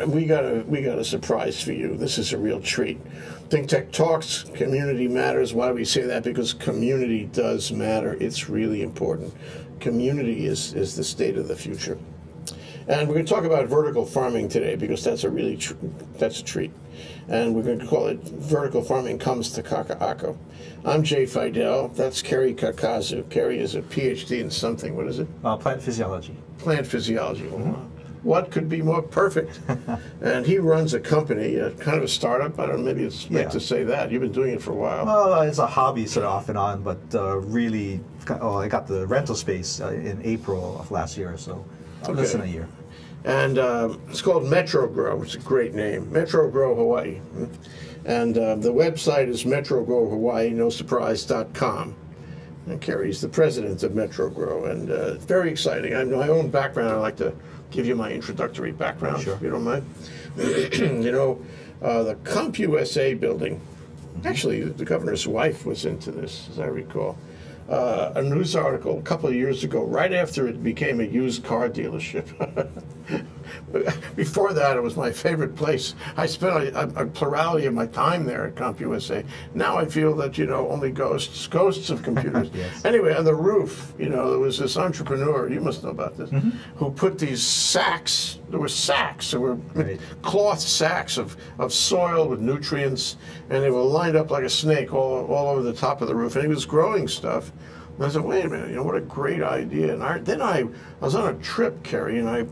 We got a surprise for you. This is a real treat. Think Tech Talks, community matters. Why do we say that? Because community does matter. It's really important. Community is the state of the future. And we're going to talk about vertical farming today because that's a really that's a treat. And we're going to call it Vertical Farming Comes to Kakaako. I'm Jay Fidel. That's Kerry Kakazu. Kerry is a PhD in something. What is it? Plant physiology. Plant physiology. What could be more perfect? And he runs a company, kind of a startup. I don't know, maybe it's right to say that. You've been doing it for a while. Well, it's a hobby sort of off and on, but really, I got the rental space in April of last year, so less than a year. And it's called Metro Grow. It's a great name. Metro Grow Hawaii. And the website is metrogrowhawaii.com. And Kerry's the president of Metro Grow, and it's very exciting. I have my own background. I'd like to give you my introductory background, if you don't mind. You know, the CompUSA building, actually the governor's wife was into this, as I recall. A news article a couple of years ago, right after it became a used car dealership. Before that, it was my favorite place. I spent a plurality of my time there at CompUSA. Now I feel that, you know, only ghosts of computers. Yes. Anyway, on the roof, you know, there was this entrepreneur, you must know about this, who put these sacks, there were cloth sacks of soil with nutrients, and they were lined up like a snake all over the top of the roof, and he was growing stuff. And I said, wait a minute, you know, what a great idea. And then I was on a trip, Kerry, and I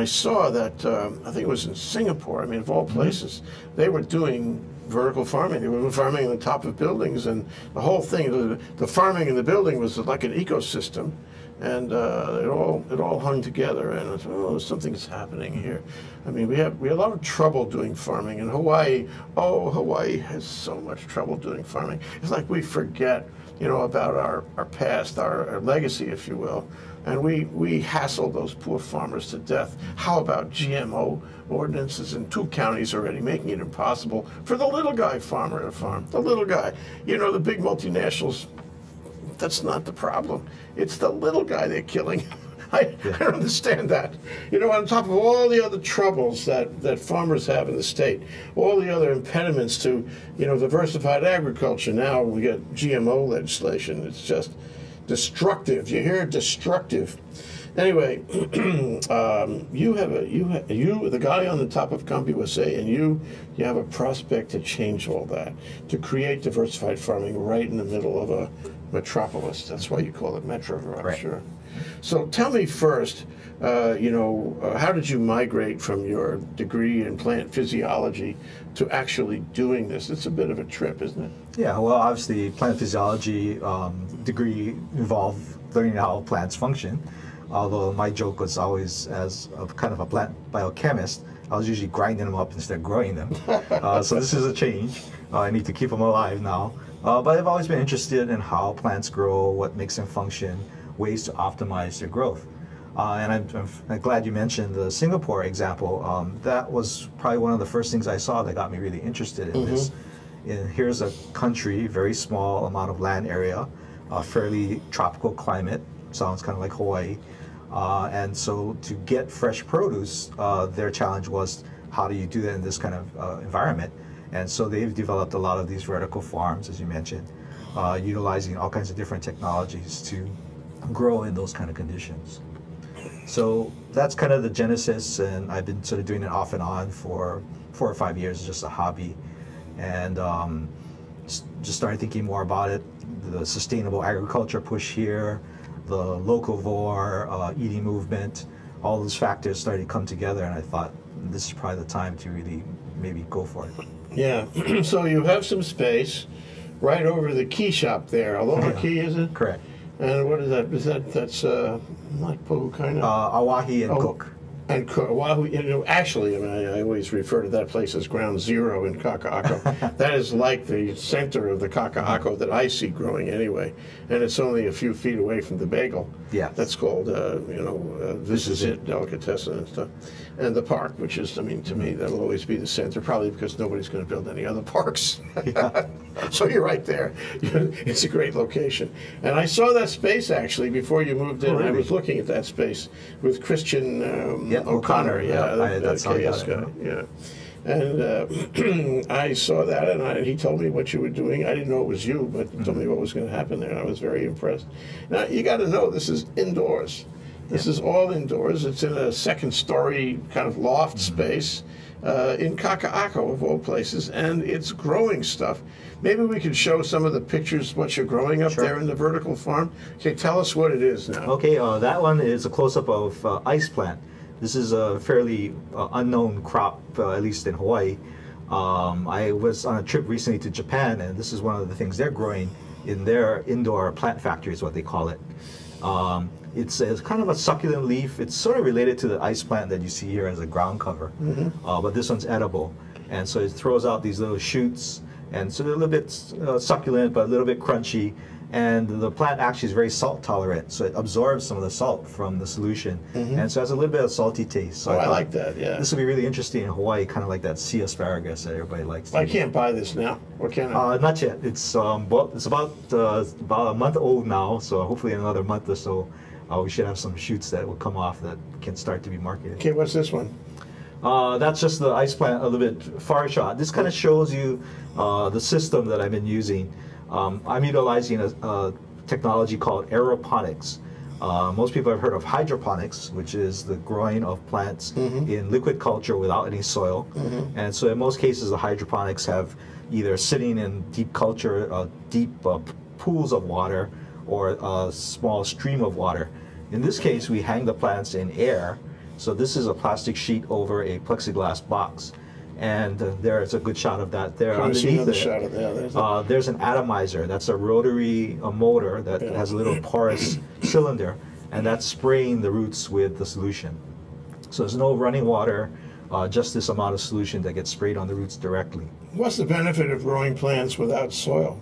saw that, I think it was in Singapore, I mean, of all places, they were doing vertical farming. They were farming on the top of buildings, and the whole thing, the farming in the building was like an ecosystem, and it all hung together. And I thought, oh, something's happening here. I mean, we have a lot of trouble doing farming in Hawaii. Oh, Hawaii has so much trouble doing farming. It's like we forget, you know, about our past, our legacy, if you will. And we hassle those poor farmers to death. How about GMO ordinances in 2 counties already, making it impossible for the little guy farmer to farm? The little guy. You know, the big multinationals, that's not the problem. It's the little guy they're killing. I don't understand that. You know, on top of all the other troubles that farmers have in the state, all the other impediments to, you know, diversified agriculture, now we get GMO legislation. It's just destructive. You hear destructive. Anyway, you, the guy on the top of CompUSA, and you have a prospect to change all that, to create diversified farming right in the middle of a metropolis. That's why you call it Metro, I'm sure. So tell me first, you know, how did you migrate from your degree in plant physiology to actually doing this? It's a bit of a trip, isn't it? Yeah, well, obviously, plant physiology degree involved learning how plants function. Although my joke was always, as a kind of a plant biochemist, I was usually grinding them up instead of growing them. So this is a change. I need to keep them alive now. But I've always been interested in how plants grow, what makes them function, ways to optimize their growth. And I'm glad you mentioned the Singapore example. That was probably one of the first things I saw that got me really interested in this. Here's a country, very small amount of land area, fairly tropical climate, sounds kind of like Hawaii. And so to get fresh produce, their challenge was, how do you do that in this kind of environment? And so they've developed a lot of these vertical farms, as you mentioned, utilizing all kinds of different technologies to grow in those kind of conditions. So that's kind of the genesis, and I've been sort of doing it off and on for 4 or 5 years, just a hobby. And just started thinking more about it, the sustainable agriculture push here, the locavore eating movement, all those factors started to come together, and I thought this is probably the time to really maybe go for it. Yeah, so you have some space right over the key shop there. Aloha Key, is it? Correct. And what is that? That's not Pohu kind of? Awahi and Cook. And Oahu, you know, actually, I mean, I always refer to that place as ground zero in Kakaako. That is like the center of the Kakaako that I see growing anyway. And it's only a few feet away from the bagel. Yeah. That's called, you know, This Is It, delicatessen and stuff. And the park, which is, I mean, to me, that'll always be the center, probably because nobody's going to build any other parks. Yeah. So you're right there. It's a great location. And I saw that space, actually, before you moved in. Oh, really? I was looking at that space with Christian Yeah, O'Connor, that's how I got KS it. guy, yeah. And I saw that, and he told me what you were doing. I didn't know it was you, but he told me what was going to happen there, and I was very impressed. Now, you got to know, this is indoors. This is all indoors. It's in a second-story kind of loft space in Kakaako, of all places, and it's growing stuff. Maybe we could show some of the pictures, what you're growing up there in the vertical farm. Okay, tell us what it is now. Okay, that one is a close-up of ice plant. This is a fairly unknown crop, at least in Hawaii. I was on a trip recently to Japan, and this is one of the things they're growing in their indoor plant factory, is what they call it. It's kind of a succulent leaf. It's sort of related to the ice plant that you see here as a ground cover, but this one's edible. And so it throws out these little shoots, and so they're a little bit succulent, but a little bit crunchy. And the plant actually is very salt tolerant, so it absorbs some of the salt from the solution, and so it has a little bit of salty taste. So I like that, yeah. This would be really interesting in Hawaii, kind of like that sea asparagus that everybody likes. I can't buy this now, or can I? Not yet. It's about a month old now, so hopefully in another month or so, we should have some shoots that will come off that can start to be marketed. Okay, what's this one? That's just the ice plant a little bit far shot. This kind of shows you the system that I've been using. I'm utilizing a technology called aeroponics. Most people have heard of hydroponics, which is the growing of plants in liquid culture without any soil. And so in most cases, the hydroponics have either sitting in deep culture, deep pools of water, or a small stream of water. In this case, we hang the plants in air. So this is a plastic sheet over a plexiglass box. And there's a good shot of that there. Underneath it, there's an atomizer. That's a rotary motor that has a little porous cylinder, and that's spraying the roots with the solution. So there's no running water, just this amount of solution that gets sprayed on the roots directly. What's the benefit of growing plants without soil?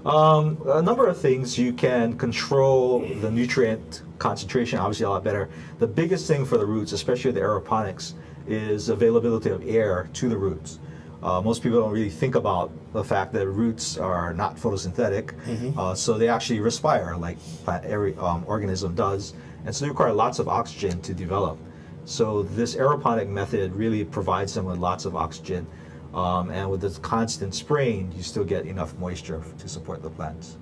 A number of things. You can control the nutrient concentration obviously a lot better. The biggest thing for the roots, especially with the aeroponics, is availability of air to the roots. Most people don't really think about the fact that roots are not photosynthetic, so they actually respire like every organism does, and so they require lots of oxygen to develop. So this aeroponic method really provides them with lots of oxygen, and with this constant spraying, you still get enough moisture to support the plants.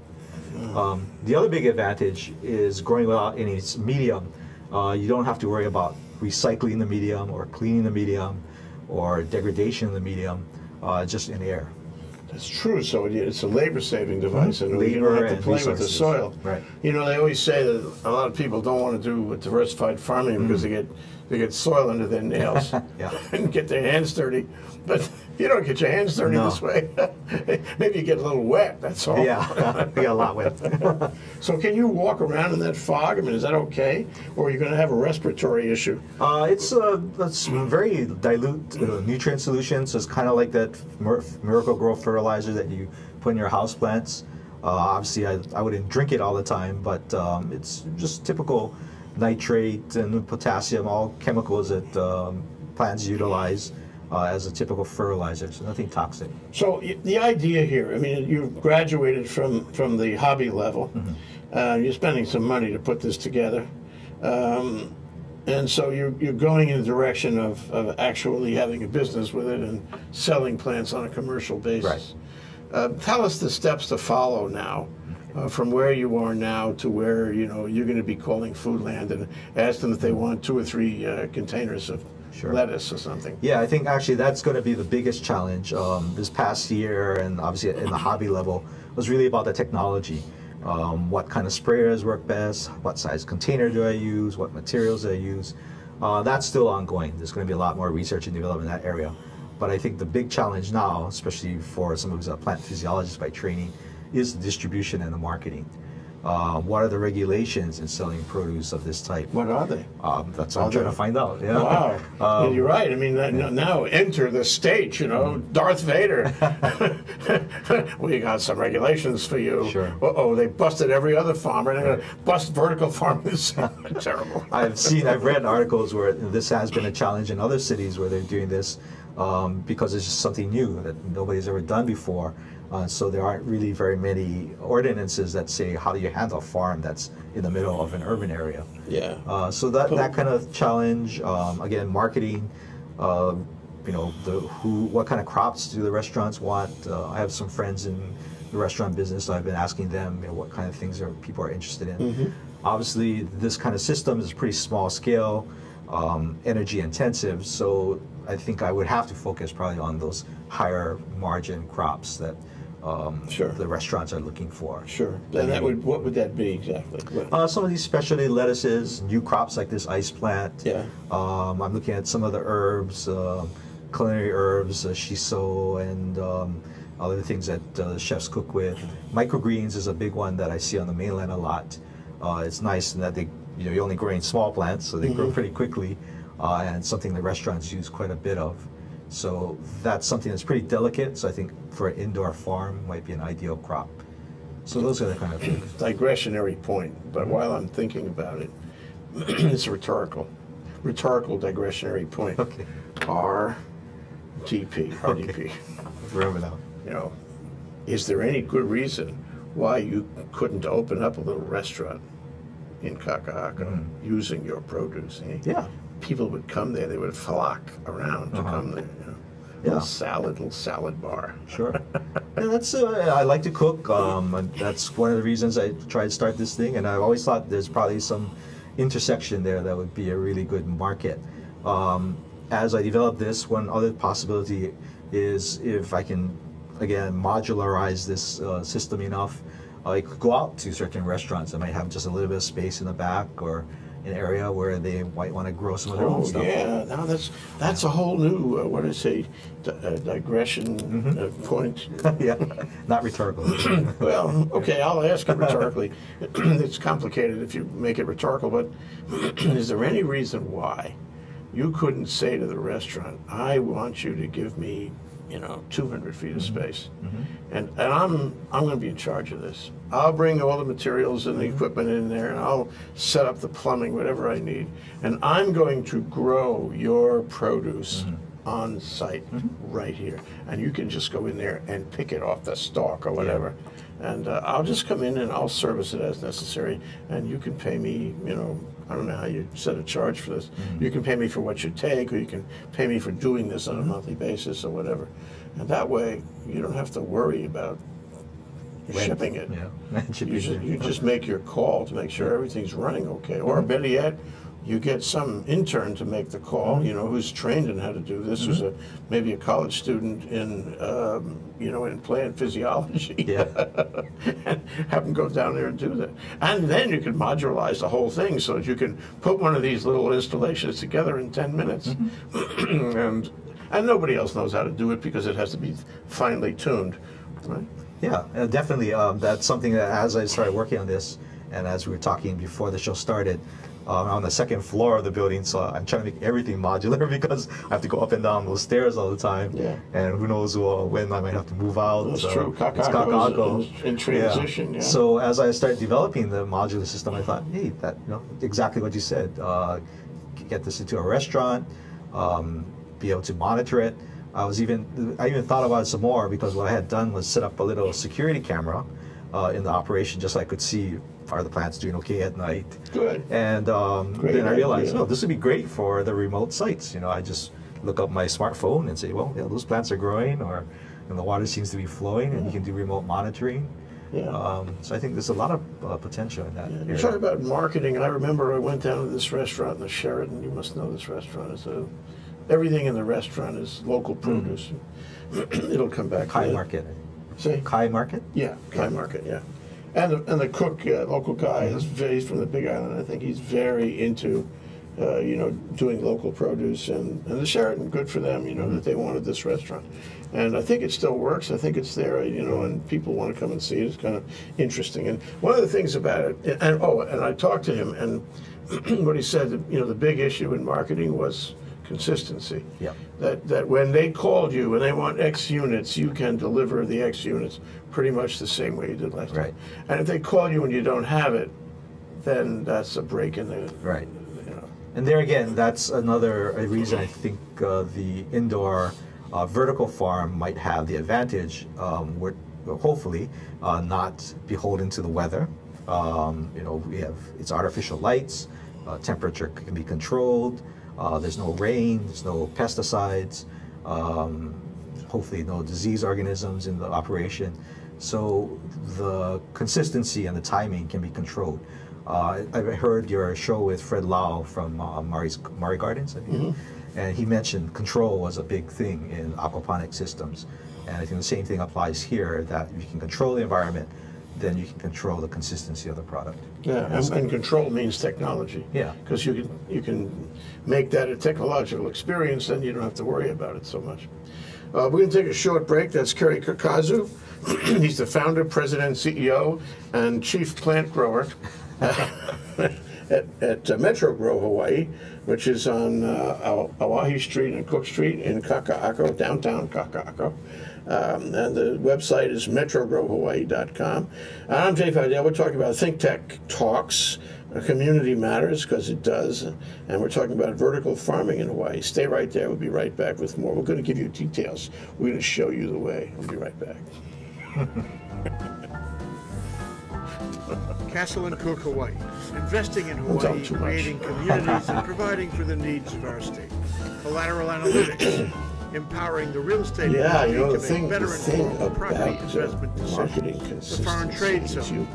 The other big advantage is growing without any medium. You don't have to worry about recycling the medium or cleaning the medium or degradation of the medium, just in air. That's true. So it's a labor-saving device, and you don't have to play with the soil. Right. You know, they always say that a lot of people don't want to do diversified farming because they get soil under their nails and get their hands dirty. But you don't get your hands dirty this way. Maybe you get a little wet. That's all. Yeah, we got a lot wet. So can you walk around in that fog? I mean, is that okay, or are you going to have a respiratory issue? It's very dilute nutrient solution, so it's kind of like that Miracle-Gro fertilizer that you put in your house plants. Obviously, I wouldn't drink it all the time, but it's just typical nitrate and potassium, all chemicals that plants utilize as a typical fertilizer, so nothing toxic. So the idea here, I mean, you've graduated from the hobby level. You're spending some money to put this together. And so you're going in the direction of actually having a business with it and selling plants on a commercial basis. Right. Tell us the steps to follow now. From where you are now to where you're going to be calling Foodland and ask them if they want 2 or 3 containers of lettuce or something. Yeah, I think actually that's going to be the biggest challenge this past year, and obviously in the hobby level, was really about the technology. What kind of sprayers work best? What size container do I use? What materials do I use? That's still ongoing. There's going to be a lot more research and development in that area. But I think the big challenge now, especially for someone who's a plant physiologist by training, is the distribution and the marketing. What are the regulations in selling produce of this type? What are they? That's what I'm trying to find out. Yeah. Wow. You're right. I mean, now enter the stage, Darth Vader. We got some regulations for you. Sure. Uh-oh, they busted every other farmer, and they're going to bust vertical farming. Terrible. I've read articles where this has been a challenge in other cities where they're doing this because it's just something new that nobody's ever done before. So there aren't really very many ordinances that say how do you handle a farm that's in the middle of an urban area. Yeah. So that kind of challenge, again, marketing, what kind of crops do the restaurants want? I have some friends in the restaurant business, so I've been asking them what kind of things people are interested in. Mm-hmm. Obviously, this kind of system is pretty small scale, energy intensive, so I think I would have to focus probably on those higher margin crops that the restaurants are looking for. Sure. And what would that be exactly? Some of these specialty lettuces, new crops like this ice plant. Yeah. I'm looking at some of the herbs, culinary herbs, shiso, and other things that chefs cook with. Microgreens is a big one that I see on the mainland a lot. It's nice in that you're only growing small plants, so they grow pretty quickly, and something the restaurants use quite a bit of. So that's something that's pretty delicate, so I think for an indoor farm might be an ideal crop. So those are the kind of things. Digressionary point, but while I'm thinking about it, it's a rhetorical digressionary point. Okay. RDP. Okay. Remember that. Is there any good reason why you couldn't open up a little restaurant in Kakaako using your produce? Yeah. People would come there; they would flock around to come there. Yeah. Little salad bar. Sure. Yeah, that's I like to cook. That's one of the reasons I tried to start this thing, and I've always thought there's probably some intersection there that would be a really good market. As I develop this, one other possibility is if I can, again, modularize this system enough, I could go out to certain restaurants that might have just a little bit of space in the back or an area where they might want to grow some of their own stuff. Yeah, now that's a whole new digression point. Yeah, not rhetorical. Well, okay, I'll ask it rhetorically. It's complicated if you make it rhetorical, but is there any reason why you couldn't say to the restaurant, "I want you to give me 200 feet of space, and I'm going to be in charge of this. I'll bring all the materials and the equipment in there, and I'll set up the plumbing, whatever I need, and I'm going to grow your produce on site right here, and you can just go in there and pick it off the stalk or whatever, and I'll just come in and I'll service it as necessary, and you can pay me, I don't know how you set a charge for this. You can pay me for what you take, or you can pay me for doing this on a monthly basis or whatever. And that way, you don't have to worry about shipping it. Yeah. You just make your call to make sure everything's running okay. Or better yet, you get some intern to make the call, who's trained in how to do this, who's maybe a college student in plant physiology, and have them go down there and do that. And then you can modularize the whole thing so that you can put one of these little installations together in 10 minutes. And nobody else knows how to do it because it has to be finely tuned, right? Yeah, definitely. That's something that as I started working on this, and as we were talking before the show started, on the second floor of the building, so I'm trying to make everything modular because I have to go up and down those stairs all the time. Yeah. And who knows when I might have to move out. That's true. Kakaako is in transition. Yeah. So as I started developing the modular system, I thought, hey, that exactly what you said. Get this into a restaurant, be able to monitor it. I even thought about it some more because what I had done was set up a little security camera in the operation just so I could see are the plants doing okay at night. Good. And then I realized, this would be great for the remote sites. I just look up my smartphone and say, well, those plants are growing, and the water seems to be flowing, and you can do remote monitoring. Yeah. So I think there's a lot of potential in that. Yeah. You're talking about marketing. I remember I went down to this restaurant in the Sheraton. You must know this restaurant. So everything in the restaurant is local produce. It'll come back. Kai Market. Say? Kai Market? Yeah, Kai Market, yeah. And the cook, local guy, he's from the Big Island. I think he's very into, doing local produce. And the Sheraton, good for them, that they wanted this restaurant. And I think it still works. I think it's there, and people want to come and see it. It's kind of interesting. And one of the things about it, and I talked to him, and what he said, the big issue in marketing was consistency. Yeah. That when they called you and they want X units, you can deliver the X units pretty much the same way you did last time. And if they call you and you don't have it, then that's a break in the right. And there again, that's another reason I think the indoor vertical farm might have the advantage. We're hopefully not beholden to the weather. It's artificial lights, temperature can be controlled, there's no rain, there's no pesticides, hopefully no disease organisms in the operation. So the consistency and the timing can be controlled. I heard your show with Fred Lau from Murray Gardens, I think, and he mentioned control was a big thing in aquaponic systems. And I think the same thing applies here, that if you can control the environment, then you can control the consistency of the product. Yeah, and control means technology. Yeah. Because you can make that a technological experience, and you don't have to worry about it so much. We're going to take a short break. That's Kerry Kakazu. He's the founder, president, CEO, and chief plant grower at Metro Grow, Hawaii, which is on Oahe Street and Cook Street in Kakaako, downtown Kakaako. And the website is metrogrowhawaii.com. And I'm Dave Idell. We're talking about Think Tech Talks. Community matters, because it does. And we're talking about vertical farming in Hawaii. Stay right there. We'll be right back with more. We're going to give you details. We're going to show you the way. We'll be right back. Castle and Cook, Hawaii. Investing in Hawaii, creating communities, and providing for the needs of our state. Collateral analytics, empowering the real estate community to make better informed property investment decisions. The Foreign Trade Zone,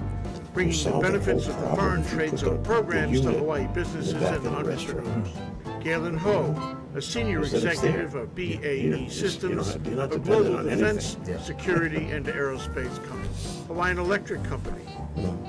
bringing the benefits of the Foreign Trade Zone programs to Hawaii businesses and entrepreneurs. Galen Ho, a senior executive of BAE Systems, a global defense, security, and aerospace company. Hawaiian Electric Company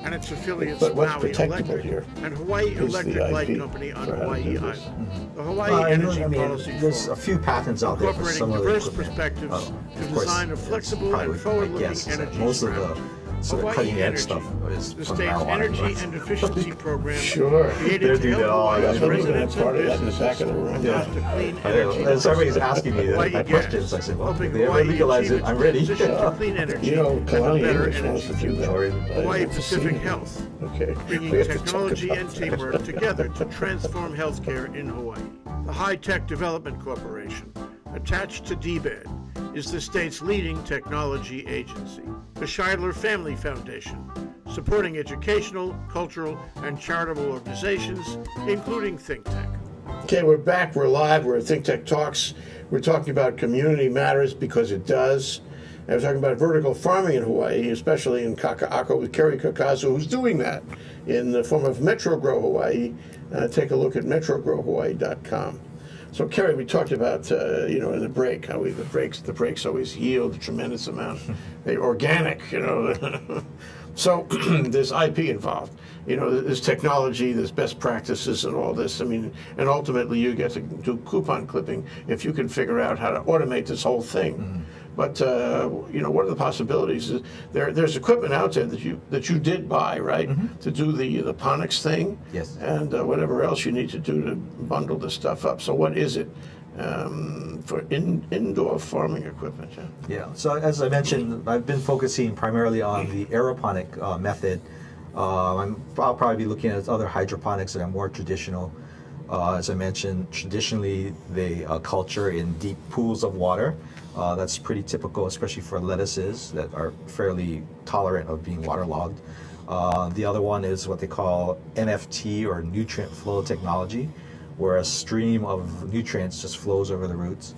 and its affiliates Maui Electric and Hawaii Electric Light Company on Hawaii Island. The Hawaii Energy Policy there's Forum, a few patents out there for incorporating some of the diverse equipment. perspectives to Of course, design a flexible and forward-looking energy most of the strategy. sort of Hawaii cutting edge Energy, stuff is the from state's marijuana. energy and efficiency program, Sure. created to help Hawaii's Yeah, residents and part of that in the businesses back of the room. adopt a clean energy. And somebody's asking me Hawaii my Gas, questions. I said, well, if helping they ever Hawaii legalize achieve it, its I'm ready. transition to clean energy You know, and a Kalani better English wants to energy do future. that. Hawaii I've Pacific seen it. Health, Okay. bringing We have to talk technology about and that. teamwork together to transform healthcare in Hawaii. The High Tech Development Corporation, attached to DBED, is the state's leading technology agency. The Scheidler Family Foundation, supporting educational, cultural, and charitable organizations, including Think Tech. Okay, we're back. We're live. We're at Think Tech Talks. We're talking about community matters, because it does. And we're talking about vertical farming in Hawaii, especially in Kakaako with Kerry Kakazu, who's doing that in the form of Metro Grow Hawaii. Take a look at metrogrowhawaii.com. So, Kerry, we talked about, in the break, how the breaks always yield a tremendous amount. They're organic, So there's IP involved. There's technology, there's best practices and all this. I mean, and ultimately you get to do coupon clipping if you can figure out how to automate this whole thing. But what are the possibilities? There's equipment out there that you did buy, right? To do the ponics thing. Yes. And whatever else you need to do to bundle this stuff up. So what is it for indoor farming equipment? Yeah. So as I mentioned, I've been focusing primarily on the aeroponic method. I'll probably be looking at other hydroponics that are more traditional. As I mentioned, traditionally they culture in deep pools of water. That's pretty typical, especially for lettuces that are fairly tolerant of being waterlogged. The other one is what they call NFT, or nutrient flow technology, where a stream of nutrients just flows over the roots.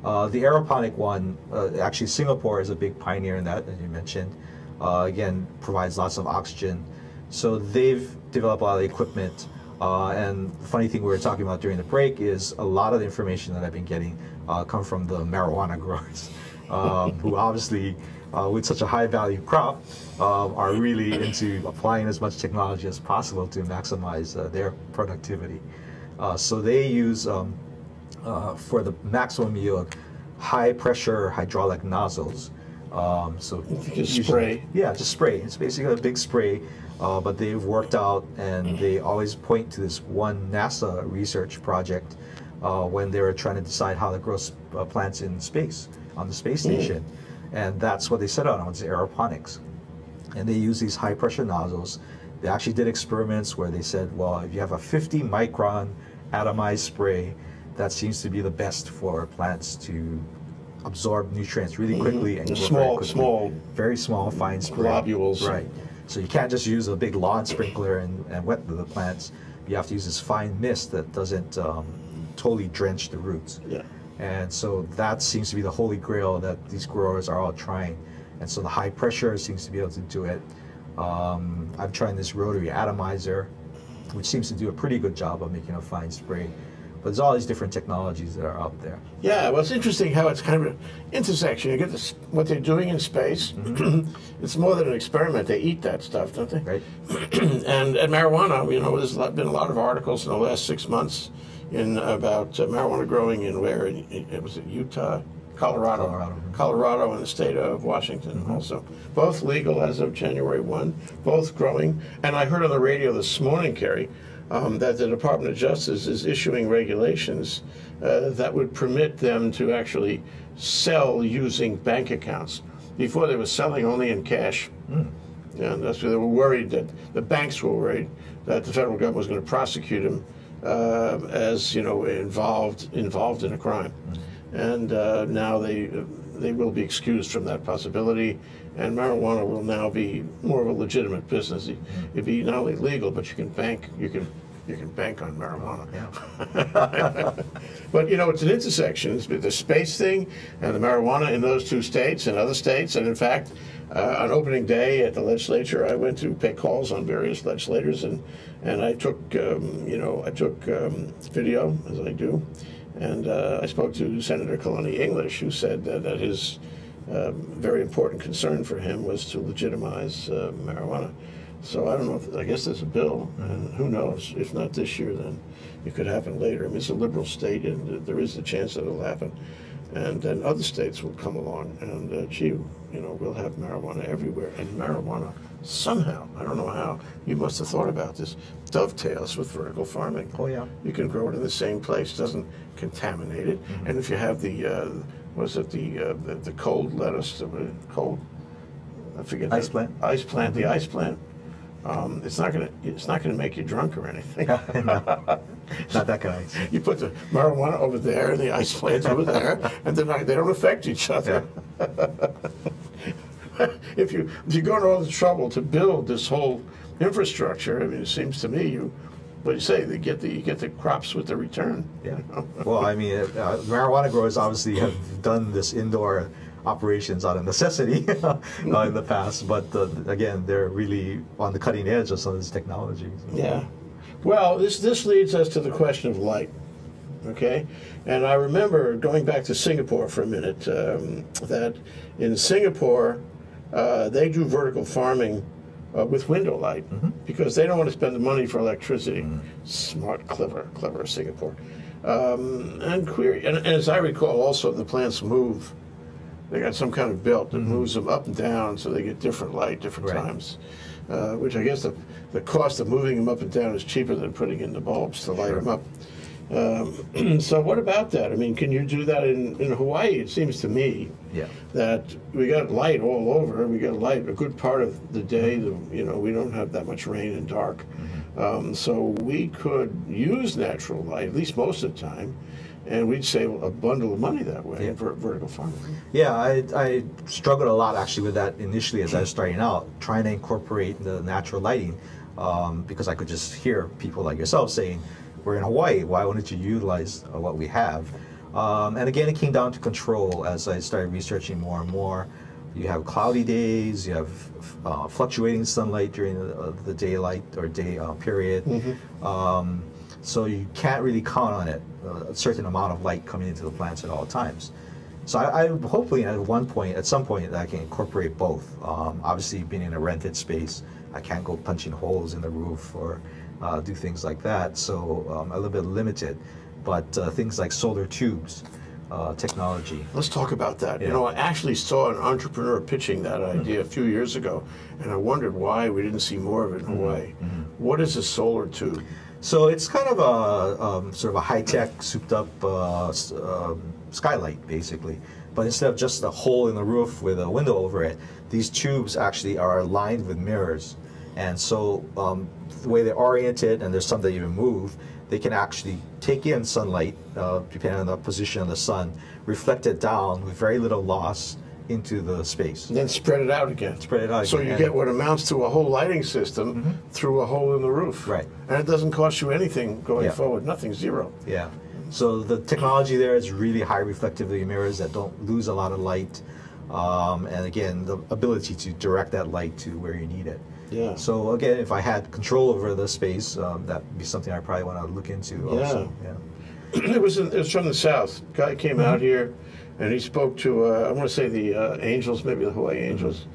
The aeroponic one, actually Singapore is a big pioneer in that, as you mentioned. Again, provides lots of oxygen. So they've developed a lot of equipment. And the funny thing we were talking about during the break is a lot of the information that I've been getting come from the marijuana growers, who obviously, with such a high value crop, are really into applying as much technology as possible to maximize their productivity. So they use, for the maximum yield, high pressure hydraulic nozzles. So just spray. Yeah, just spray. It's basically a big spray. But they've worked out, and they always point to this one NASA research project when they were trying to decide how to grow plants in space, on the space station. And that's what they set out on, was aeroponics. And they use these high pressure nozzles. They actually did experiments where they said, well, if you have a 50 micron atomized spray, that seems to be the best for plants to absorb nutrients really quickly and grow small, very small, fine spray. Globules. Right. So you can't just use a big lawn sprinkler and wet the plants. You have to use this fine mist that doesn't totally drench the roots. Yeah. And so that seems to be the holy grail that these growers are all trying. And so the high pressure seems to be able to do it. I'm trying this rotary atomizer, which seems to do a pretty good job of making a fine spray. But there's all these different technologies that are out there. Yeah, well, it's interesting how it's kind of an intersection. You get this, what they're doing in space. It's more than an experiment. They eat that stuff, don't they? Right. and marijuana, you know, there's been a lot of articles in the last 6 months about marijuana growing in where? It was Utah? Colorado and the state of Washington also. Both legal as of January 1, both growing. And I heard on the radio this morning, Kerry, that the Department of Justice is issuing regulations that would permit them to actually sell using bank accounts. Before they were selling only in cash. And that's why they were worried that the banks were worried that the federal government was going to prosecute them as, you know, involved in a crime. And now they will be excused from that possibility, and marijuana will now be more of a legitimate business. It'd be not only legal, but you can bank on marijuana. Yeah. But you know, it's an intersection. It's the space thing and the marijuana in those two states and other states. And in fact, on opening day at the legislature, I went to pay calls on various legislators, and I took video, as I do. And I spoke to Senator Kalani English, who said that his very important concern for him was to legitimize marijuana. So I don't know, I guess there's a bill, and who knows, if not this year, then it could happen later. I mean, it's a liberal state, and there is a chance that it'll happen. And then other states will come along, and gee, you know, we'll have marijuana everywhere. And marijuana, somehow, I don't know how, you must have thought about this, dovetails with vertical farming. Oh, yeah. You can grow it in the same place, doesn't contaminate it. And if you have the, the cold lettuce, I forget. Ice plant? Ice plant, the ice plant. It's not gonna make you drunk or anything. No, not that kind of ice. You put the marijuana over there and the ice plants over there, and they don't affect each other. Yeah. If you go to all the trouble to build this whole infrastructure, I mean, it seems to me you say you get the crops with the return. Yeah. Well, I mean, marijuana growers obviously have done this indoor operations out of necessity in the past, but again, they're really on the cutting edge of some of this technology. So. Yeah. Well, this leads us to the question of light. Okay, and I remember going back to Singapore for a minute. That in Singapore, they do vertical farming with window light because they don't want to spend the money for electricity. Smart, clever Singapore. And as I recall, also the plants move. They got some kind of belt that moves them up and down, so they get different light, different times. Which I guess the cost of moving them up and down is cheaper than putting in the bulbs to light them up. So what about that? I mean, can you do that in Hawaii? It seems to me that we got light all over. We got light a good part of the day. We don't have that much rain and dark. So we could use natural light, at least most of the time, and we'd save a bundle of money that way for vertical farming. Yeah, I struggled a lot actually with that initially as I was starting out, trying to incorporate the natural lighting, because I could just hear people like yourself saying, we're in Hawaii, why wouldn't you utilize what we have? And again, it came down to control as I started researching more and more. You have cloudy days, you have fluctuating sunlight during the daylight or day period. So you can't really count on it, a certain amount of light coming into the plants at all times. So I hopefully at some point I can incorporate both. Obviously being in a rented space, I can't go punching holes in the roof or do things like that, so a little bit limited. But things like solar tubes technology. Let's talk about that. Yeah. You know, I actually saw an entrepreneur pitching that idea a few years ago, and I wondered why we didn't see more of it in Hawaii. What is a solar tube? So it's kind of a sort of a high-tech, souped-up skylight, basically. But instead of just a hole in the roof with a window over it, these tubes actually are lined with mirrors. And so the way they're oriented, and there's some that even move, they can actually take in sunlight, depending on the position of the sun, reflect it down with very little loss into the space. And then spread it out again. Spread it out so again. You get what amounts to a whole lighting system through a hole in the roof. Right. And it doesn't cost you anything going forward, nothing, zero. Yeah. So the technology there is really high reflectivity mirrors that don't lose a lot of light. And again, the ability to direct that light to where you need it. Yeah. So again, if I had control over the space, that would be something I probably want to look into also. Yeah. It was from the south. Guy came out here, and he spoke to I want to say the Angels, maybe the Hawaii Angels,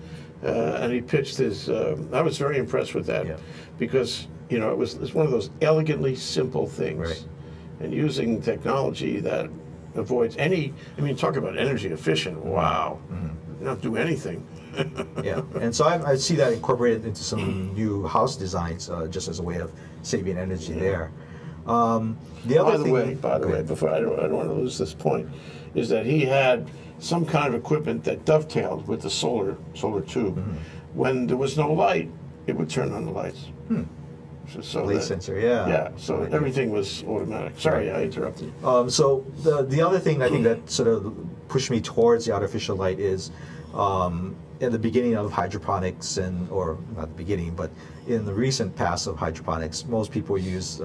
and he pitched his. I was very impressed with that because it's one of those elegantly simple things, right. And using technology that avoids any. I mean, talk about energy efficient. Wow, not do anything. Yeah, and so I see that incorporated into some new house designs, just as a way of saving energy there. The other thing, by the way, before I don't want to lose this point, is that he had some kind of equipment that dovetailed with the solar tube. When there was no light, it would turn on the lights. So light sensor, yeah. Yeah, so everything was automatic. Sorry, I interrupted. So the other thing I think that sort of pushed me towards the artificial light is in the beginning of hydroponics, or not the beginning, but in the recent past of hydroponics, most people use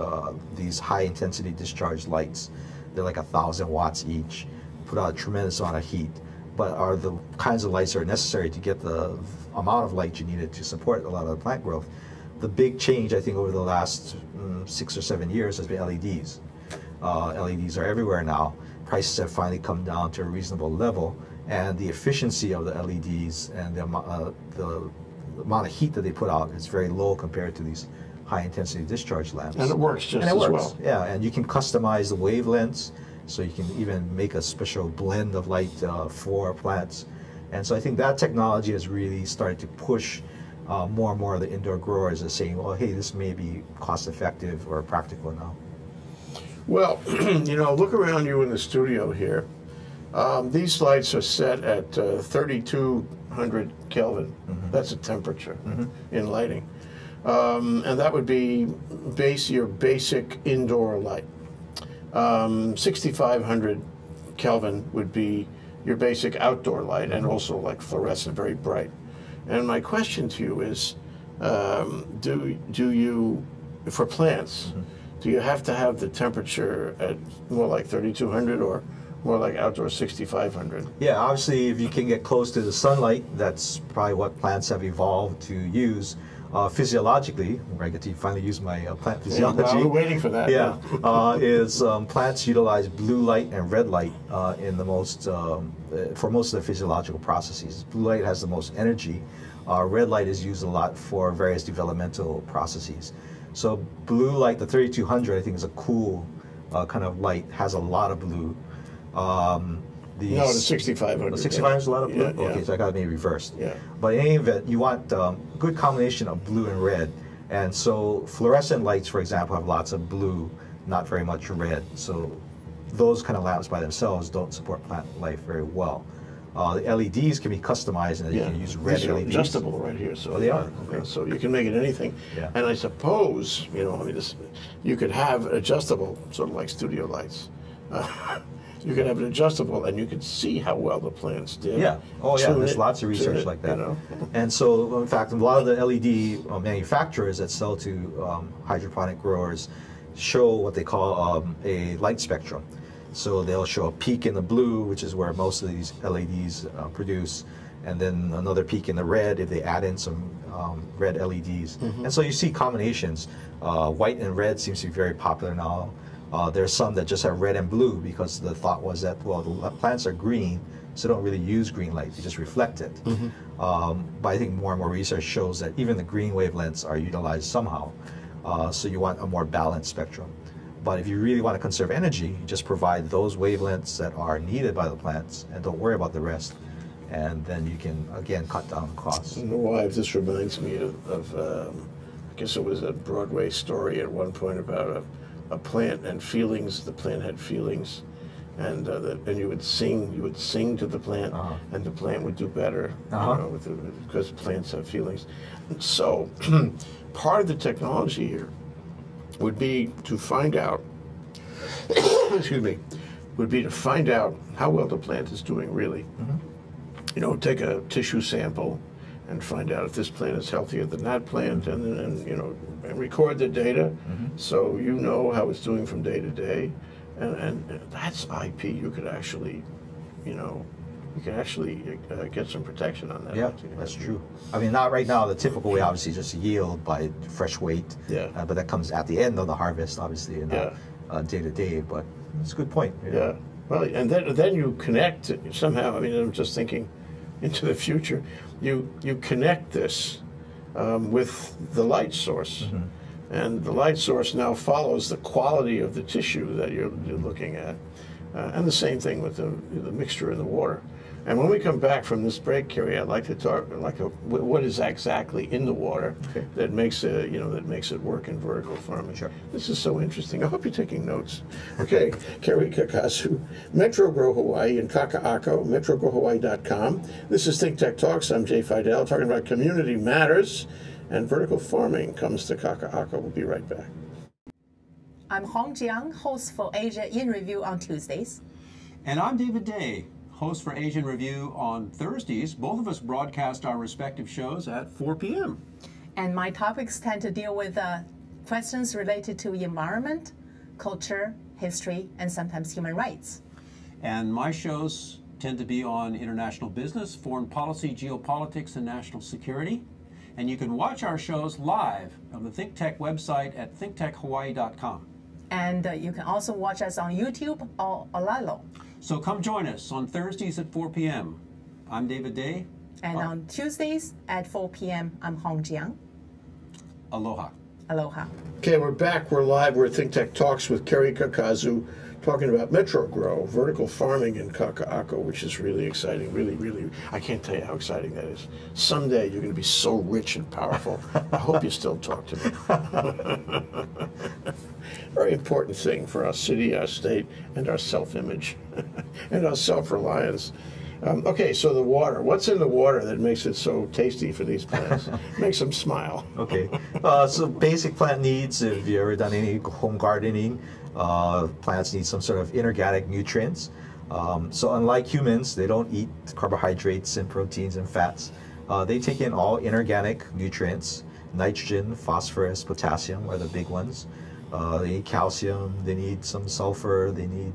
these high-intensity discharge lights. They're like 1,000 watts each, put out a tremendous amount of heat, but are the kinds of lights that are necessary to get the amount of light you needed to support a lot of the plant growth. The big change, I think, over the last 6 or 7 years has been LEDs. LEDs are everywhere now. Prices have finally come down to a reasonable level, and the efficiency of the LEDs and the amount of heat that they put out is very low compared to these high-intensity discharge lamps. And it works just as well. Yeah, and you can customize the wavelengths, so you can even make a special blend of light for plants. And so I think that technology has really started to push more and more of the indoor growers are saying, well, hey, this may be cost-effective or practical now. Well, look around you in the studio here. These lights are set at 3,200 Kelvin. That's a temperature in lighting. And that would be your basic indoor light. 6,500 Kelvin would be your basic outdoor light, and also like fluorescent, very bright. And my question to you is, do you, for plants, do you have to have the temperature at more like 3,200 or more like outdoor 6,500? Yeah, obviously, if you can get close to the sunlight, that's probably what plants have evolved to use. Physiologically, where I get to finally use my plant physiology. Yeah, we're waiting for that. Yeah, plants utilize blue light and red light in the most for most of the physiological processes. Blue light has the most energy. Red light is used a lot for various developmental processes. So blue light, the 3,200, I think is a cool kind of light. Has a lot of blue. No, the 6,500. The 6,500 is a lot of blue? Yeah, okay, so I got it maybe reversed. Yeah. But in any event, you want a good combination of blue and red. And so fluorescent lights, for example, have lots of blue, not very much red. So those kind of lamps by themselves don't support plant life very well. The LEDs can be customized, and you can use red These are LEDs. adjustable right here. So they are. Okay. So you can make it anything. Yeah. And I suppose, you could have adjustable, sort of like studio lights. You could have it adjustable, and you could see how well the plants did. Yeah. Oh, yeah. There's lots of research like that. And so, in fact, a lot of the LED manufacturers that sell to hydroponic growers show what they call a light spectrum. So they'll show a peak in the blue, which is where most of these LEDs produce, and then another peak in the red if they add in some red LEDs. And so you see combinations. White and red seems to be very popular now. There's some that just have red and blue because the thought was that, well, the plants are green, so they don't really use green light, they just reflect it. But I think more and more research shows that even the green wavelengths are utilized somehow. So you want a more balanced spectrum. But if you really want to conserve energy, you just provide those wavelengths that are needed by the plants and don't worry about the rest. And then you can, again, cut down costs. This reminds me of I guess it was a Broadway story at one point about a plant and feelings. The plant had feelings, and you would sing to the plant, and the plant would do better, because plants have feelings. So part of the technology here would be to find out, excuse me, would be to find out how well the plant is doing really. You know, take a tissue sample and find out if this plant is healthier than that plant, and then, you know, and record the data so you know how it's doing from day to day. And that's IP. You could actually, you know, you can actually get some protection on that. Yeah, that's true. I mean, not right now. The typical way, obviously, just yield by fresh weight. Yeah. But that comes at the end of the harvest, obviously, and not day to day. But it's a good point. Yeah. Well, and then you connect somehow. I mean, I'm just thinking into the future. You connect this with the light source, and the light source now follows the quality of the tissue that you're looking at, and the same thing with the mixture in the water. And when we come back from this break, Kerry, I'd like to talk what is exactly in the water that makes it, you know, that makes it work in vertical farming. Sure. This is so interesting. I hope you're taking notes. Okay, Kerry Kakazu, Metro Grow Hawaii in Kakaako, metrogrowhawaii.com. This is Think Tech Talks. I'm Jay Fidel, talking about community matters, and vertical farming comes to Kakaako. We'll be right back. I'm Hong Jiang, host for Asia in Review on Tuesdays. And I'm David Day, host for Asian Review on Thursdays. Both of us broadcast our respective shows at 4 p.m. And my topics tend to deal with questions related to environment, culture, history, and sometimes human rights. And my shows tend to be on international business, foreign policy, geopolitics, and national security. And you can watch our shows live on the ThinkTech website at thinktechhawaii.com. And you can also watch us on YouTube or Olalo. So come join us on Thursdays at 4 p.m. I'm David Day. And on Tuesdays at 4 p.m., I'm Hong Jiang. Aloha. Aloha. Okay, we're back. We're live. We're at Think Tech Talks with Kerry Kakazu, talking about Metro Grow, vertical farming in Kakaako, which is really exciting. Really, really, I can't tell you how exciting that is. Someday you're going to be so rich and powerful. I hope you still talk to me. Very important thing for our city, our state, and our self-image, and our self-reliance. Okay, so the water. What's in the water that makes it so tasty for these plants? Makes them smile. Okay, so basic plant needs, if you've ever done any home gardening, plants need some sort of inorganic nutrients. So unlike humans, they don't eat carbohydrates and proteins and fats. They take in all inorganic nutrients. Nitrogen, phosphorus, potassium are the big ones. They need calcium, they need some sulfur, they need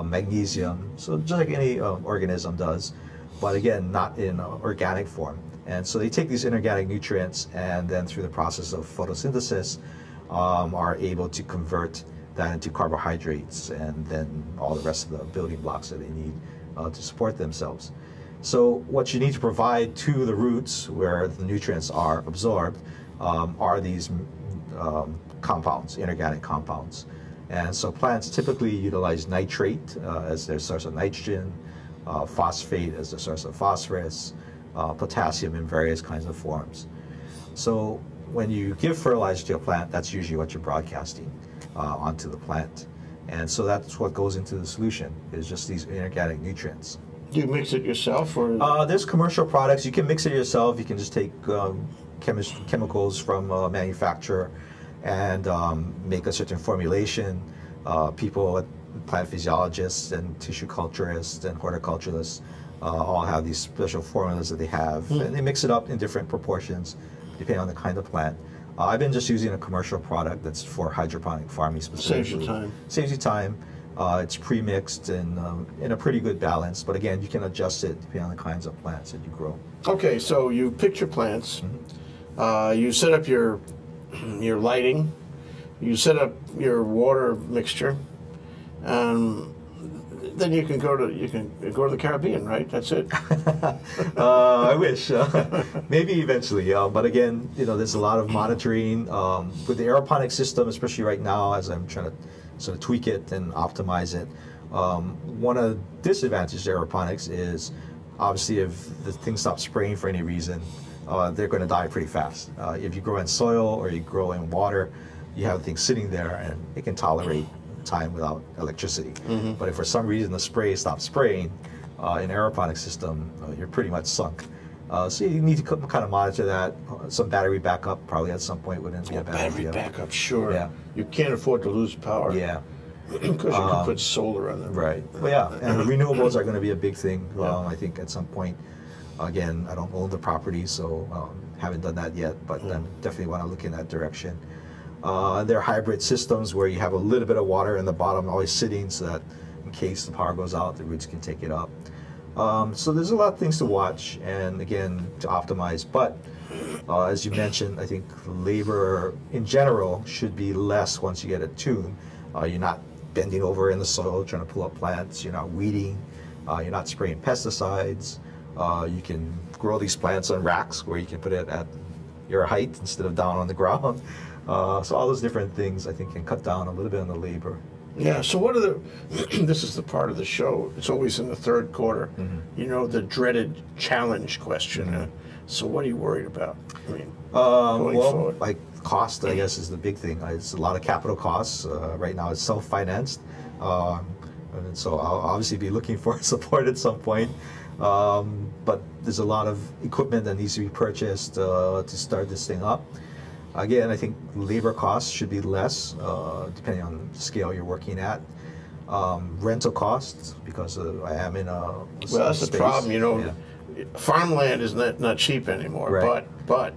magnesium, so just like any organism does, but again, not in organic form. And so they take these inorganic nutrients and then through the process of photosynthesis are able to convert that into carbohydrates and then all the rest of the building blocks that they need to support themselves. So what you need to provide to the roots where the nutrients are absorbed are these compounds, inorganic compounds. And so plants typically utilize nitrate as their source of nitrogen, phosphate as the source of phosphorus, potassium in various kinds of forms. So when you give fertilizer to a plant, that's usually what you're broadcasting onto the plant. And so that's what goes into the solution, is just these inorganic nutrients. Do you mix it yourself, or? There's commercial products. You can mix it yourself. You can just take chemicals from a manufacturer and make a certain formulation. People, plant physiologists and tissue culturists and horticulturalists all have these special formulas that they have, and they mix it up in different proportions depending on the kind of plant. I've been just using a commercial product that's for hydroponic farming specifically. Saves you time. Saves you time. It's pre-mixed and in a pretty good balance, but again, you can adjust it depending on the kinds of plants that you grow. Okay, so you pick your plants, you set up your lighting, you set up your water mixture, and then you can go to the Caribbean, right? That's it. I wish. Maybe eventually, but again, there's a lot of monitoring with the aeroponics system, especially right now as I'm trying to sort of tweak it and optimize it. One of the disadvantages of aeroponics is obviously if the thing stops spraying for any reason, they're going to die pretty fast. If you grow in soil or you grow in water, you have things sitting there and it can tolerate time without electricity. But if for some reason the spray stops spraying, in aeroponics system, you're pretty much sunk. So you need to kind of monitor that. Some battery backup probably at some point wouldn't be a bad idea. Battery backup, sure. Yeah. You can't afford to lose power. Yeah. Because you can put solar on them. Right. Well, yeah, and renewables are going to be a big thing. I think at some point. Again, I don't own the property, so haven't done that yet, but I definitely want to look in that direction. There are hybrid systems where you have a little bit of water in the bottom always sitting so that in case the power goes out, the roots can take it up. So there's a lot of things to watch and again, to optimize. But as you mentioned, I think labor in general should be less once you get it tuned. You're not bending over in the soil trying to pull up plants, you're not weeding, you're not spraying pesticides. You can grow these plants on racks where you can put it at your height instead of down on the ground. So all those different things I think can cut down a little bit on the labor. Yeah, so what are the, this is the part of the show, it's always in the third quarter, you know, the dreaded challenge question. So what are you worried about? I mean, going forward? Like cost, I guess, is the big thing. It's a lot of capital costs. Right now it's self-financed. And so I'll obviously be looking for support at some point. But there's a lot of equipment that needs to be purchased to start this thing up. Again, I think labor costs should be less, depending on the scale you're working at. Rental costs, because I am in a well, that's the problem, you know. Farmland is not cheap anymore, right. but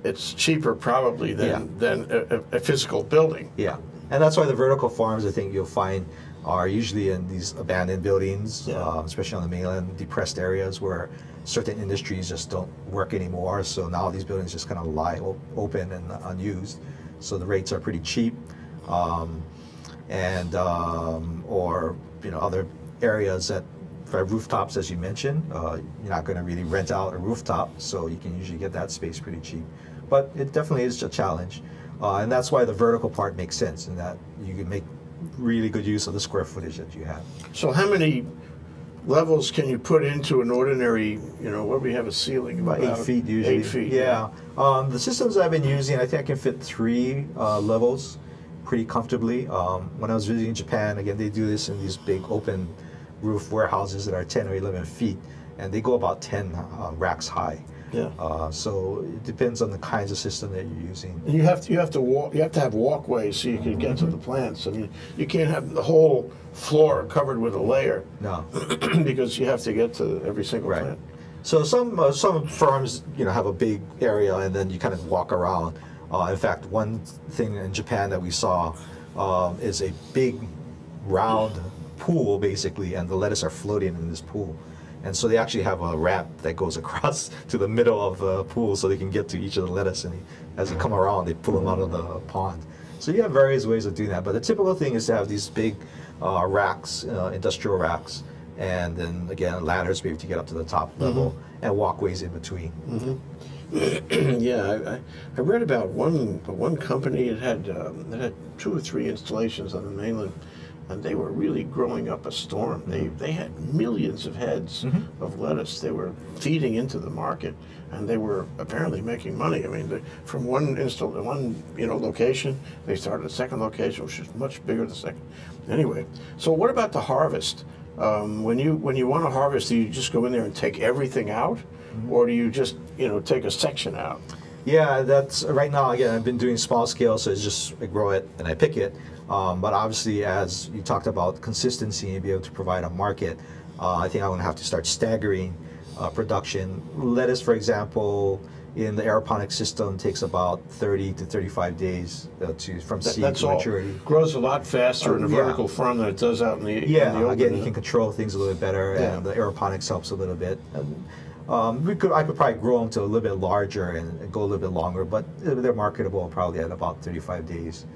it's cheaper probably than a physical building. Yeah, and that's why the vertical farms, I think you'll find, are usually in these abandoned buildings, especially on the mainland, depressed areas where certain industries just don't work anymore. So now these buildings just kind of lie open and unused. So the rates are pretty cheap, or you know, other areas that for rooftops, as you mentioned, you're not going to really rent out a rooftop, so you can usually get that space pretty cheap. But it definitely is a challenge, and that's why the vertical part makes sense, in that you can make really good use of the square footage that you have. So how many levels can you put into an ordinary, you know, where we have a ceiling? About 8 feet usually. 8 feet. Yeah. The systems I've been using, I think I can fit 3 levels pretty comfortably. When I was visiting Japan, again, they do this in these big open roof warehouses that are 10 or 11 feet, and they go about 10 racks high. Yeah. So it depends on the kinds of system that you're using. And you have to have walkways so you can get to the plants. I mean, you can't have the whole floor covered with a layer. No. Because you have to get to every single plant. So some farms, you know, have a big area and then you kind of walk around. In fact, one thing in Japan that we saw is a big round pool basically, and the lettuce are floating in this pool. And so they actually have a ramp that goes across to the middle of the pool so they can get to each of the lettuce, and as they come around, they pull them out of the pond. So you have various ways of doing that, but the typical thing is to have these big racks, industrial racks, and then again ladders maybe to get up to the top level, and walkways in between. Yeah, I read about one company that had 2 or 3 installations on the mainland, and they were really growing up a storm. They had millions of heads of lettuce. They were feeding into the market, and they were apparently making money. I mean, from one location, they started a second location, which is much bigger than the second. Anyway, so what about the harvest? When you want to harvest, do you just go in there and take everything out, or do you just take a section out? Yeah, that's right now. Again, I've been doing small scale, so it's just I grow it and I pick it. But obviously, as you talked about consistency and be able to provide a market, I think I'm going to have to start staggering production. Lettuce, for example, in the aeroponics system takes about 30 to 35 days from seed to maturity. Grows a lot faster in a vertical farm than it does out in the open. Again, you can control things a little bit better, and the aeroponics helps a little bit. I could probably grow them to a little bit larger and go a little bit longer, but they're marketable probably at about 35 days.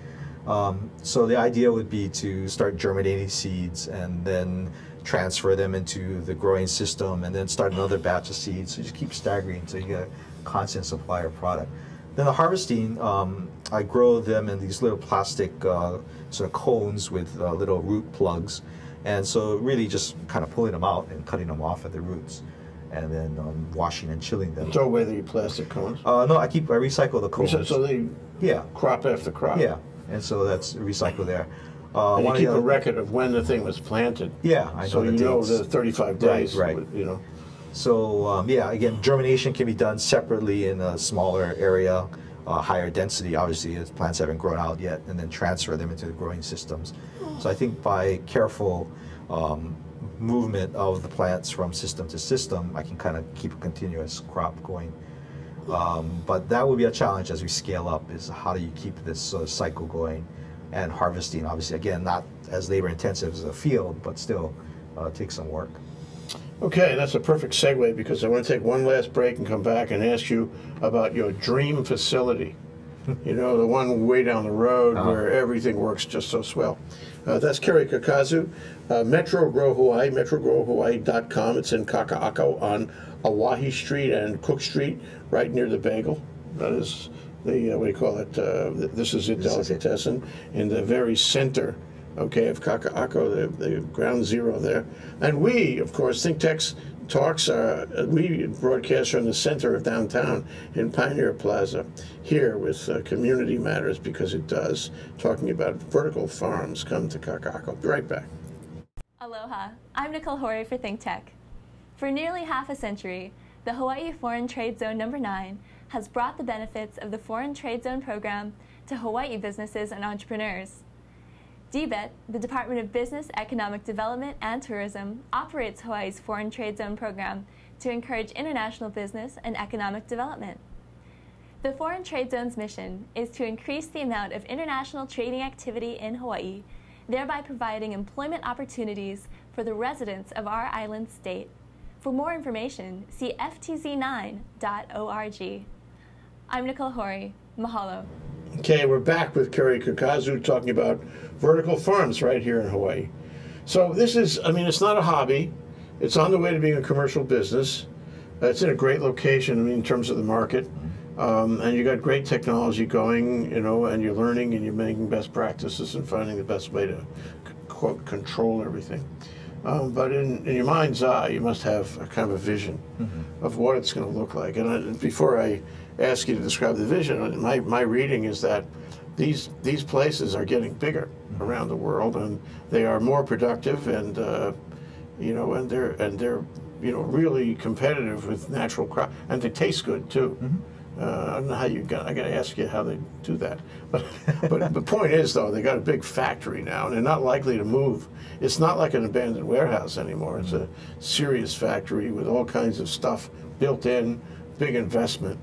So the idea would be to start germinating seeds and then transfer them into the growing system and then start another batch of seeds. So just keep staggering until you get a constant supply of product. Then the harvesting, I grow them in these little plastic sort of cones with little root plugs. And so really just kind of pulling them out and cutting them off at the roots, and then washing and chilling them. Throw away the plastic cones? No, I recycle the cones. So they crop after crop? Yeah, and so that's recycled there. And you keep a record of when the thing was planted. Yeah, I know. So you know the 35 days. Right. So yeah, again, germination can be done separately in a smaller area, higher density, obviously, as plants haven't grown out yet, and then transfer them into the growing systems. So I think by careful movement of the plants from system to system, I can kind of keep a continuous crop going. But that will be a challenge as we scale up, is how do you keep this sort of cycle going, and harvesting, obviously, again, not as labor intensive as a field, but still takes some work. Okay, that's a perfect segue, because I want to take one last break and come back and ask you about your dream facility. You know, the one way down the road where everything works just so swell. That's Kerry Kakazu, Metro Grow Hawaii, metrogrowhawaii.com. It's in Kakaako on Oahe Street and Cook Street, right near the bagel. That is the, what do you call it? This is a delicatessen in the very center, okay, of Kakaako, the ground zero there. And we, of course, ThinkTech's talks we broadcast from the center of downtown in Pioneer Plaza here with Community Matters, because it does, talking about vertical farms. Come to Kakaako. Be right back. Aloha, I'm Nicole Horry for ThinkTech. For nearly half a century, the Hawaii Foreign Trade Zone No. 9 has brought the benefits of the Foreign Trade Zone program to Hawaii businesses and entrepreneurs. DBET, the Department of Business, Economic Development and Tourism, operates Hawaii's Foreign Trade Zone program to encourage international business and economic development. The Foreign Trade Zone's mission is to increase the amount of international trading activity in Hawaii, thereby providing employment opportunities for the residents of our island state. For more information, see ftz9.org. I'm Nicole Horry. Mahalo. Okay, we're back with Kerry Kakazu talking about vertical farms right here in Hawaii. So this is, I mean, it's not a hobby. It's on the way to being a commercial business. It's in a great location, I mean, in terms of the market. And you got great technology going, you know, and you're learning and you're making best practices and finding the best way to, quote, control everything. But in your mind's eye, you must have a kind of a vision of what it's going to look like. And before I ask you to describe the vision, my reading is that these places are getting bigger around the world, and they are more productive, and you know, and they're you know, really competitive with natural crop, and they taste good too. I don't know how I got to ask you how they do that. But the point is, though, they got a big factory now, and they're not likely to move. It's not like an abandoned warehouse anymore. It's a serious factory with all kinds of stuff built in, big investment.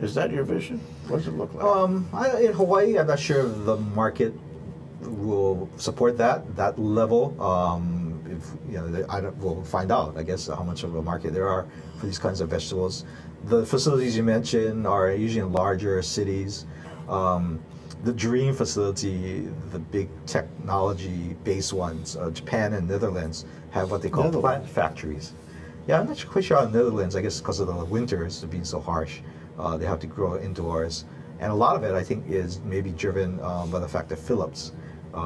Is that your vision? What does it look like? In Hawaii, I'm not sure if the market will support that level. If you know, we'll find out, I guess, how much of a market there are for these kinds of vegetables. The facilities you mentioned are usually in larger cities. The dream facility, the big technology-based ones, Japan and Netherlands, have what they call plant factories. Yeah, I'm not quite sure how Netherlands, I guess because of the winters being so harsh, they have to grow indoors. And a lot of it, I think, is maybe driven by the fact that Philips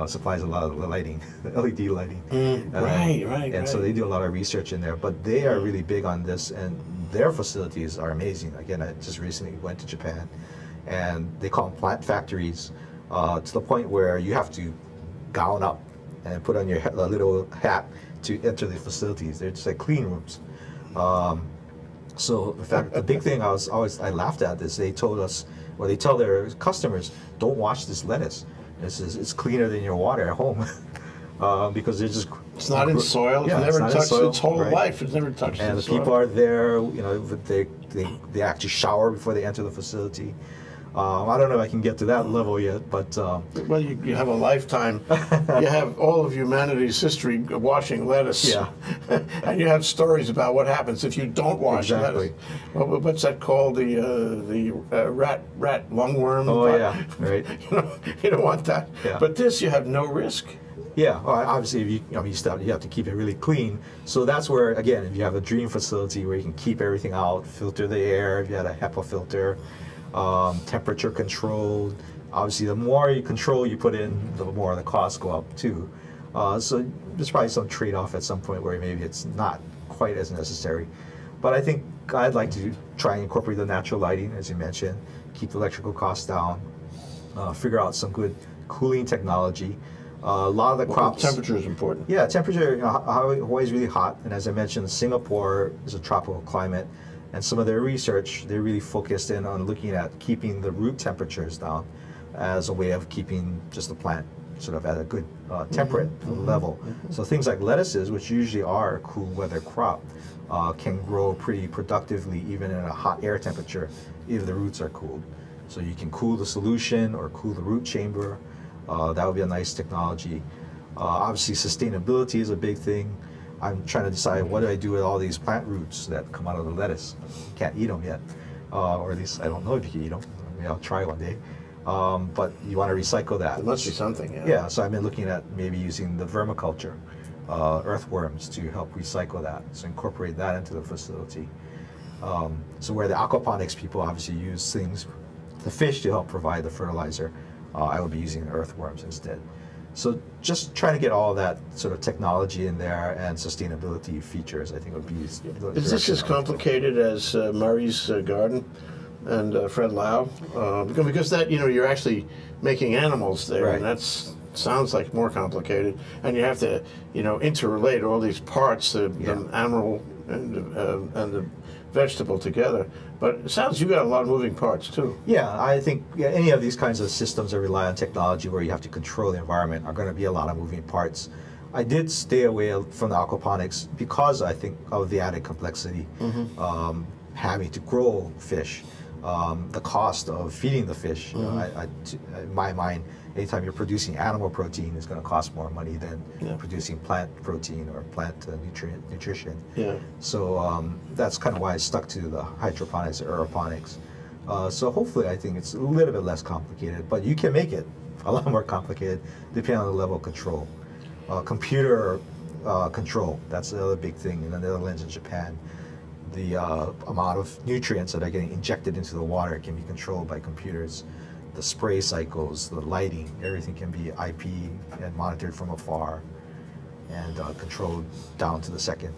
supplies a lot of the lighting, LED lighting. Right. And so they do a lot of research in there, but they are really big on this, and their facilities are amazing. Again, I just recently went to Japan, and they call them plant factories, to the point where you have to gown up and put on your little hat to enter the facilities. They're just like clean rooms. So in fact, the big thing I laughed at is they told us, well, they tell their customers, don't wash this lettuce. It's cleaner than your water at home. Because they're just... It's not in soil. It's never touched its whole life. It's never touched and the soil. People are there, you know, they actually shower before they enter the facility. I don't know if I can get to that level yet, but... well, you have a lifetime. You have all of humanity's history washing lettuce. Yeah. And you have stories about what happens if you don't wash lettuce. Well, what's that called? The rat lungworm? Oh, yeah, right. You don't want that. Yeah. But this, you have no risk. Yeah, well, obviously, if you have to keep it really clean. So that's where, again, if you have a dream facility where you can keep everything out, filter the air, if you had a HEPA filter, temperature controlled. Obviously, the more you control you put in, the more the costs go up too. So there's probably some trade-off at some point where maybe it's not quite as necessary. But I think I'd like to try and incorporate the natural lighting, as you mentioned, keep the electrical costs down, figure out some good cooling technology. A lot of the crops. Temperature is important. Yeah, temperature. You know, Hawaii is really hot, and as I mentioned, Singapore is a tropical climate, and some of their research, they really focused in on looking at keeping the root temperatures down as a way of keeping just the plant sort of at a good temperate level. So things like lettuces, which usually are a cool weather crop, can grow pretty productively even in a hot air temperature if the roots are cooled. So you can cool the solution or cool the root chamber. That would be a nice technology. Obviously, sustainability is a big thing. I'm trying to decide what do I do with all these plant roots that come out of the lettuce. Can't eat them yet, or at least I don't know if you can eat them. Maybe I'll try one day. But you want to recycle that. There must be something, yeah. Yeah, so I've been looking at maybe using the vermiculture, earthworms, to help recycle that. So incorporate that into the facility. So where the aquaponics people obviously use things, the fish to help provide the fertilizer, I would be using earthworms instead. So just trying to get all that sort of technology in there and sustainability features, I think would be. Is this as complicated as Murray's garden and Fred Lau? Because that, you know, you're actually making animals there, right. And that's sounds like more complicated, and you have to, you know, interrelate all these parts, the animal and the vegetable together. But it sounds you got a lot of moving parts too. Yeah, I think any of these kinds of systems that rely on technology where you have to control the environment are going to be a lot of moving parts. I did stay away from the aquaponics because I think of the added complexity, having to grow fish, the cost of feeding the fish. In my mind, anytime you're producing animal protein, it's going to cost more money than producing plant protein or plant nutrition. Yeah. So that's kind of why I stuck to the hydroponics or aeroponics. So hopefully, I think it's a little bit less complicated, but you can make it a lot more complicated depending on the level of control. Computer control, that's the other big thing in the Netherlands and Japan. The amount of nutrients that are getting injected into the water can be controlled by computers. The spray cycles, the lighting, everything can be IP and monitored from afar and controlled down to the second.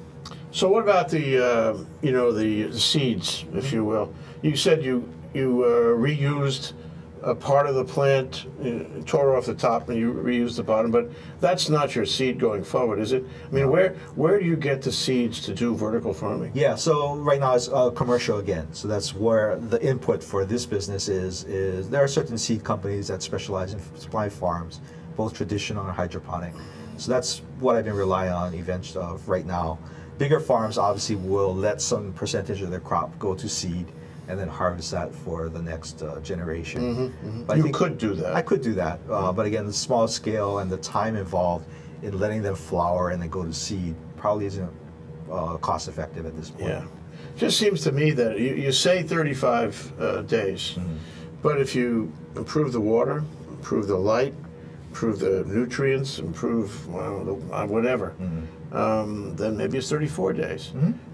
So what about the, you know, the seeds, if you will? You said you reused a part of the plant, tore off the top and you reused the bottom, but that's not your seed going forward, is it? I mean, where do you get the seeds to do vertical farming? Yeah, so right now it's commercial again. So that's where the input for this business is there are certain seed companies that specialize in supply farms, both traditional and hydroponic. So that's what I've been relying on right now. Bigger farms obviously will let some percentage of their crop go to seed and then harvest that for the next generation. But you could do that. I could do that, but again, the small scale and the time involved in letting them flower and then go to seed probably isn't cost effective at this point. Yeah, just seems to me that you say 35 days, but if you improve the water, improve the light, improve the nutrients, improve whatever, then maybe it's 34 days.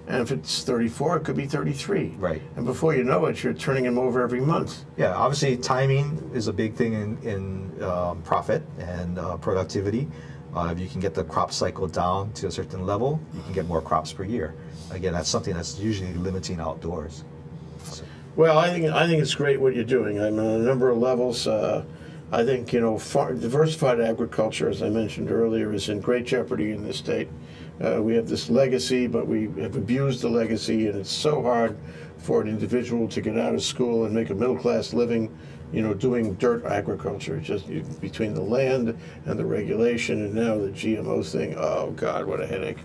And if it's 34, it could be 33. Right. And before you know it, you're turning them over every month. Yeah, obviously timing is a big thing in profit and productivity. If you can get the crop cycle down to a certain level, you can get more crops per year. Again, that's something that's usually limiting outdoors. So. Well, I think it's great what you're doing. I'm on a number of levels. I think, you know, diversified agriculture, as I mentioned earlier, is in great jeopardy in this state. We have this legacy, but we have abused the legacy, and it's so hard for an individual to get out of school and make a middle-class living, you know, doing dirt agriculture, just between the land and the regulation and now the GMO thing. Oh, God, what a headache.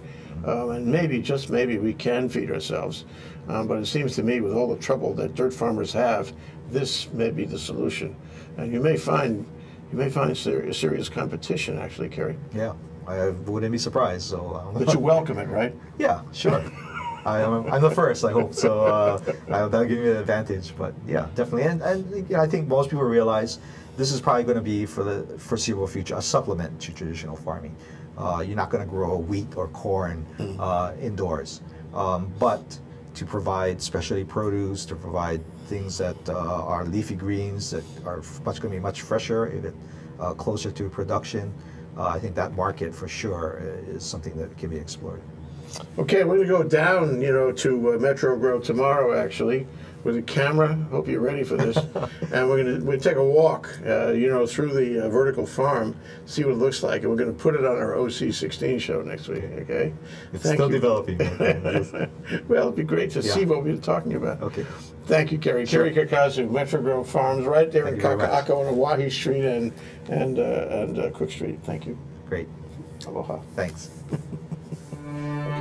And maybe, just maybe, we can feed ourselves. But it seems to me, with all the trouble that dirt farmers have, this may be the solution. And you may find serious competition, actually, Kerry. Yeah. I wouldn't be surprised. So, but you welcome it, right? Yeah, sure. I'm the first, I hope. So that'll give me an advantage. But yeah, definitely. And you know, I think most people realize this is probably going to be, for the foreseeable future, a supplement to traditional farming. You're not going to grow wheat or corn indoors. But to provide specialty produce, to provide things that are leafy greens that are going to be much fresher, closer to production. I think that market for sure is something that can be explored. Okay, we're going to go down, you know, to Metro Grow tomorrow, actually. with a camera. Hope you're ready for this. And we'll take a walk, through the vertical farm, see what it looks like, and we're going to put it on our OC16 show next week. Okay. It's still developing. Well, it'd be great to see what we're talking about. Okay. Thank you, Kerry. Sure. Kerry Kakazu, Metrogrow Farms, right there in Kakaako on Oahe Street and Cook Street. Thank you. Great. Aloha. Thanks. Okay.